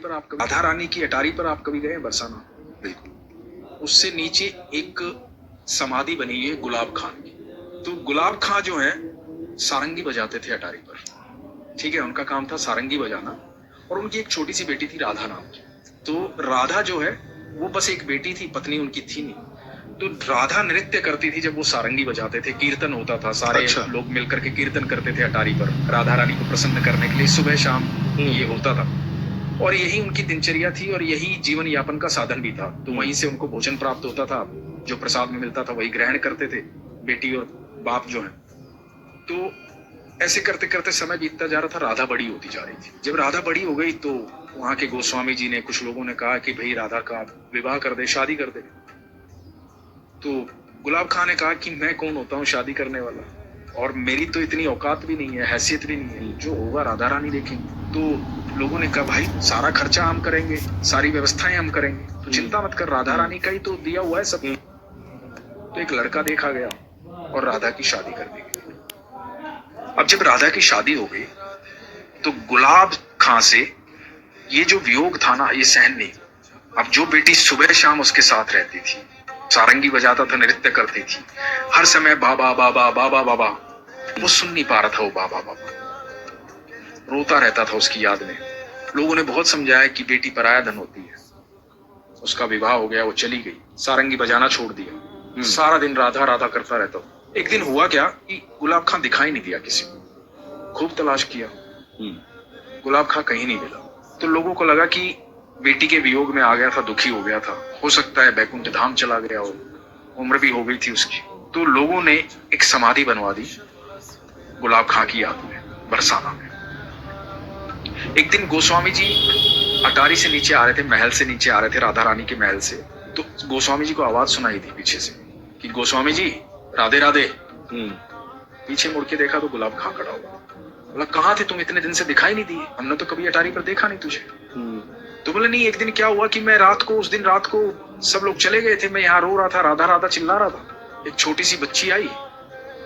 पर आप कभी, राधा रानी की अटारी पर आप कभी गए हैं बरसाना? बिल्कुल। उससे नीचे एक समाधि बनी है गुलाब खान की। तो गुलाब खां जो है सारंगी बजाते थे अटारी पर, ठीक है, उनका काम था सारंगी बजाना। और उनकी एक छोटी सी बेटी थी राधा नाम की। तो राधा जो है वो बस एक बेटी थी, पत्नी उनकी थी नहीं। तो राधा नृत्य करती थी जब वो सारंगी बजाते थे, कीर्तन होता था, सारे लोग मिलकर के कीर्तन करते थे अटारी पर राधा रानी को प्रसन्न करने के लिए, सुबह शाम ये होता था। और यही उनकी दिनचर्या थी और यही जीवन यापन का साधन भी था। तो वहीं से उनको भोजन प्राप्त होता था, जो प्रसाद में मिलता था वही ग्रहण करते थे बेटी और बाप जो है। तो ऐसे करते करते समय बीतता जा रहा था, राधा बड़ी होती जा रही थी। जब राधा बड़ी हो गई तो वहां के गोस्वामी जी ने, कुछ लोगों ने कहा कि भाई राधा का विवाह कर दे, शादी कर दे। तो गुलाब खान ने कहा कि मैं कौन होता हूँ शादी करने वाला, और मेरी तो इतनी औकात भी नहीं है, हैसियत भी नहीं है, जो होगा राधा रानी देखेंगे। तो लोगों ने कहा भाई सारा खर्चा हम करेंगे, सारी व्यवस्थाएं हम करेंगे, तो चिंता मत कर, राधा रानी का ही तो दिया हुआ है सब। तो एक लड़का देखा गया और राधा की शादी कर दी गई। अब जब राधा की शादी हो गई तो गुलाब खां से ये जो वियोग था ना, ये सहन नहीं। अब जो बेटी सुबह शाम उसके साथ रहती थी, सारंगी बजाता था, नृत्य करती थी, हर समय बाबा बाबा बाबा बाबा, वो सुन नहीं पा रहा था, वो बाबा बाबा रोता रहता था उसकी याद में। लोगों ने बहुत समझाया कि बेटी पराया धन होती है। उसका विवाह हो गया, वो चली गई, सारंगी बजाना छोड़ दिया, सारा दिन राधा राधा करता रहता हूँ। एक दिन हुआ क्या कि गुलाब खां दिखाई नहीं दिया किसी को, खूब तलाश किया, गुलाब खां कहीं नहीं मिला। तो लोगों को लगा कि बेटी के वियोग में आ गया था, दुखी हो गया था, हो सकता है बैकुंठ धाम चला गया हो, उम्र भी हो गई थी उसकी। तो लोगों ने एक समाधि बनवा दी गुलाब खां की याद में बरसाना में। एक दिन गोस्वामी जी अटारी से नीचे आ रहे थे, महल से नीचे आ रहे थे, राधा रानी के महल से। तो गोस्वामी जी को आवाज सुनाई दी पीछे से कि गोस्वामी जी राधे राधे। पीछे मुड़ के देखा तो गुलाब खां खड़ा हुआ। बोला कहाँ थे तुम, इतने दिन से दिखाई नहीं दिए, हमने तो कभी अटारी पर देखा नहीं तुझे। तो बोले नहीं, एक दिन क्या हुआ कि मैं रात को, उस दिन रात को सब लोग चले गए थे, मैं यहाँ रो रहा था, राधा राधा चिल्ला रहा था। एक छोटी सी बच्ची आई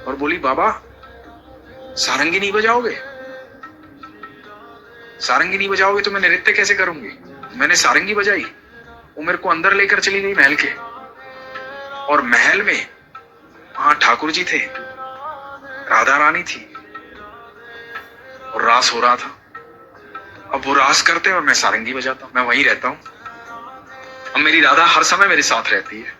और बोली बाबा सारंगी नहीं बजाओगे, सारंगी नहीं बजाओगे तो मैं नृत्य कैसे करूंगी। मैंने सारंगी बजाई, वो मेरे को अंदर लेकर चली गई महल के, और महल में वहां ठाकुर जी थे, राधा रानी थी, और रास हो रहा था। अब वो रास करते और मैं सारंगी बजाता हूं, मैं वहीं रहता हूं। अब मेरी राधा हर समय मेरे साथ रहती है।